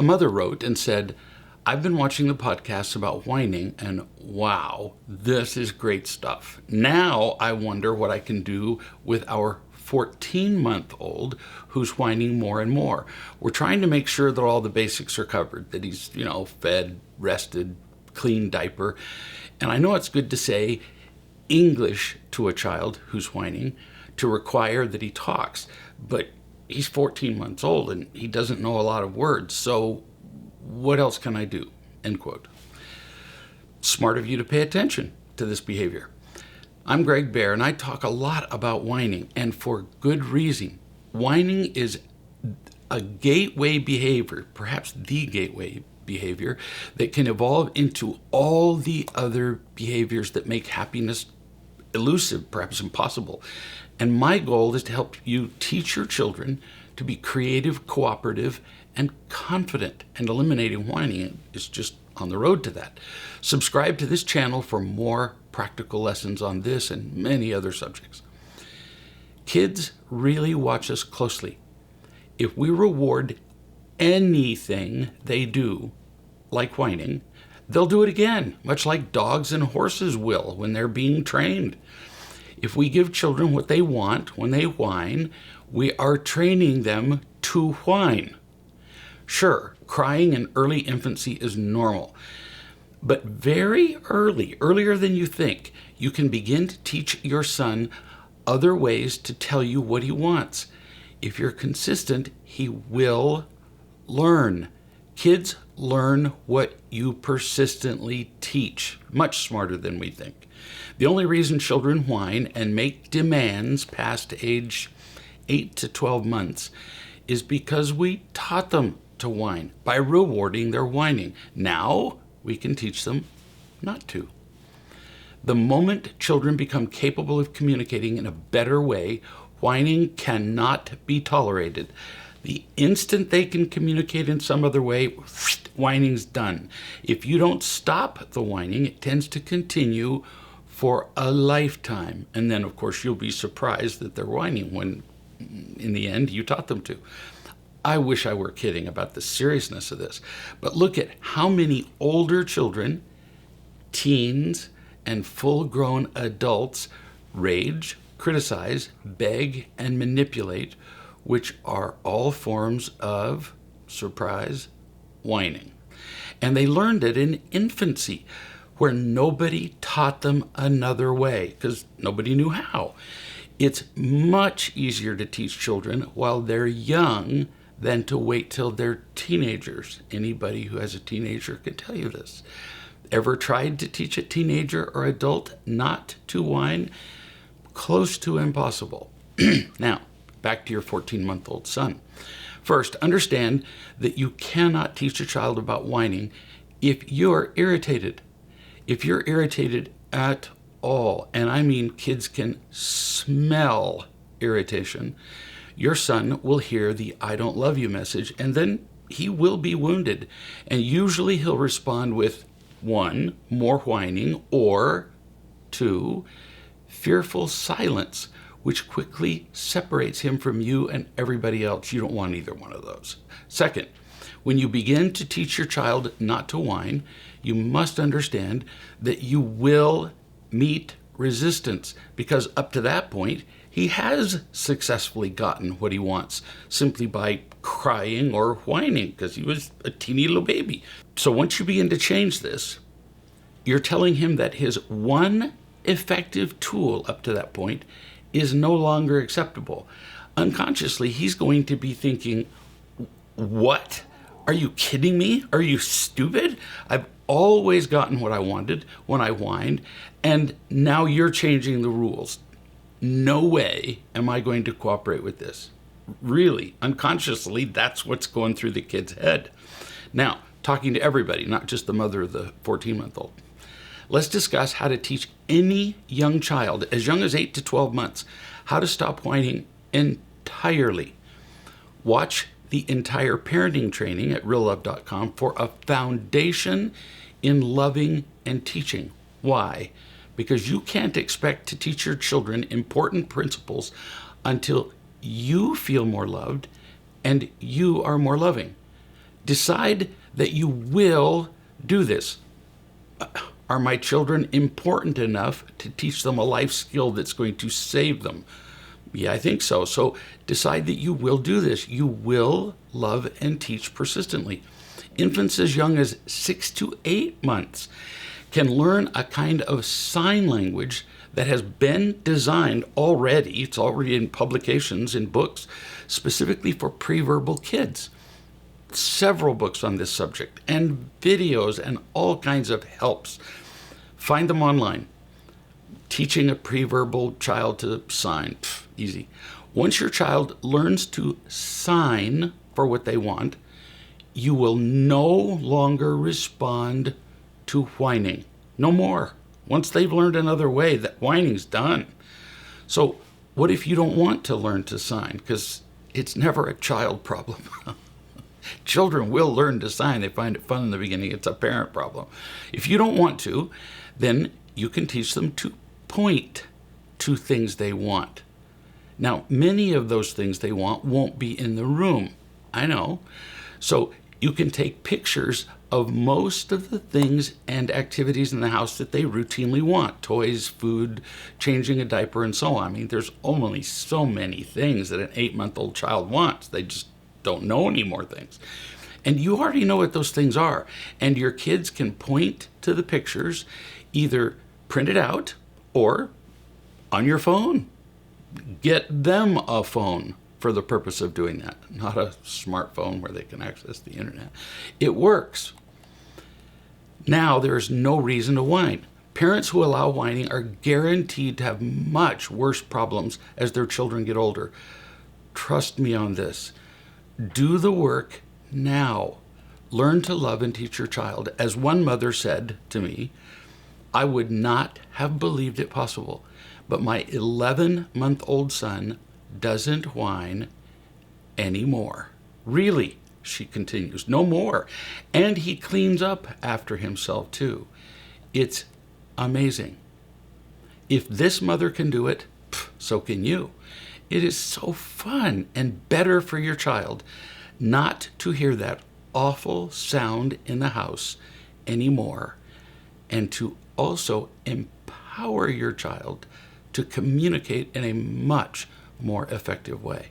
mother wrote and said, I've been watching the podcasts about whining, and wow, this is great stuff. Now I wonder what I can do with our 14-month-old who's whining more and more. We're trying to make sure that all the basics are covered, that he's, fed, rested, clean diaper. And I know it's good to say English to a child who's whining to require that he talks, but he's 14 months old and he doesn't know a lot of words. So what else can I do? End quote. Smart of you to pay attention to this behavior. I'm Greg Bear, and I talk a lot about whining, and for good reason. Whining is a gateway behavior, perhaps the gateway behavior, that can evolve into all the other behaviors that make happiness elusive, perhaps impossible. And my goal is to help you teach your children to be creative, cooperative, and confident, and eliminating whining is just on the road to that. Subscribe to this channel for more practical lessons on this and many other subjects. Kids really watch us closely. If we reward anything they do, like whining, they'll do it again, much like dogs and horses will when they're being trained. If we give children what they want when they whine, we are training them to whine. Sure, crying in early infancy is normal, but very early, earlier than you think, you can begin to teach your son other ways to tell you what he wants. If you're consistent, he will learn. Kids learn what you persistently teach, much smarter than we think. The only reason children whine and make demands past age 8 to 12 months is because we taught them to whine by rewarding their whining. Now we can teach them not to. The moment children become capable of communicating in a better way, whining cannot be tolerated. The instant they can communicate in some other way, whining's done. If you don't stop the whining, it tends to continue for a lifetime. And then, of course, you'll be surprised that they're whining when, in the end, you taught them to. I wish I were kidding about the seriousness of this, but look at how many older children, teens, and full-grown adults rage, criticize, beg, and manipulate, which are all forms of, surprise, whining. And they learned it in infancy, where nobody taught them another way, because nobody knew how. It's much easier to teach children while they're young than to wait till they're teenagers. Anybody who has a teenager can tell you this. Ever tried to teach a teenager or adult not to whine? Close to impossible. Now, back to your 14-month-old son. First, understand that you cannot teach a child about whining if you're irritated. If you're irritated at all, and I mean kids can smell irritation, your son will hear the "I don't love you" message, and then he will be wounded. And usually he'll respond with 1, more whining, or 2, fearful silence, which quickly separates him from you and everybody else. You don't want either one of those. Second, when you begin to teach your child not to whine, you must understand that you will meet resistance, because up to that point, he has successfully gotten what he wants simply by crying or whining because he was a teeny little baby. So once you begin to change this, you're telling him that his one effective tool up to that point is no longer acceptable. Unconsciously, he's going to be thinking, what? Are you kidding me? Are you stupid? I've always gotten what I wanted when I whined, and now you're changing the rules. No way am I going to cooperate with this. Really, unconsciously, that's what's going through the kid's head. Now, talking to everybody, not just the mother of the 14-month-old. Let's discuss how to teach any young child, as young as 8 to 12 months, how to stop whining entirely. Watch the entire parenting training at reallove.com for a foundation in loving and teaching. Why? Because you can't expect to teach your children important principles until you feel more loved and you are more loving. Decide that you will do this. Are my children important enough to teach them a life skill that's going to save them? Yeah, I think so. So decide that you will do this. You will love and teach persistently. Infants as young as 6 to 8 months can learn a kind of sign language that has been designed already. It's already in publications, in books, specifically for pre-verbal kids. Several books on this subject and videos and all kinds of helps. Find them online. Teaching a pre-verbal child to sign, easy. Once your child learns to sign for what they want, you will no longer respond to whining. No more. Once they've learned another way, that whining's done. So what if you don't want to learn to sign? Because it's never a child problem. Children will learn to sign. They find it fun in the beginning. It's a parent problem. If you don't want to, then you can teach them to point to things they want. Now, many of those things they want won't be in the room. I know. So you can take pictures of most of the things and activities in the house that they routinely want. Toys, food, changing a diaper, and so on. I mean, there's only so many things that an 8-month-old child wants. They just don't know any more things. And you already know what those things are. And your kids can point to the pictures, either print it out or on your phone. Get them a phone for the purpose of doing that, not a smartphone where they can access the internet. It works. Now there's no reason to whine. Parents who allow whining are guaranteed to have much worse problems as their children get older. Trust me on this. Do the work now. Learn to love and teach your child. As one mother said to me, I would not have believed it possible, but my 11-month-old son doesn't whine anymore. Really, she continues, no more. And he cleans up after himself too. It's amazing. If this mother can do it, so can you. It is so fun and better for your child not to hear that awful sound in the house anymore, and to also empower your child to communicate in a much more effective way.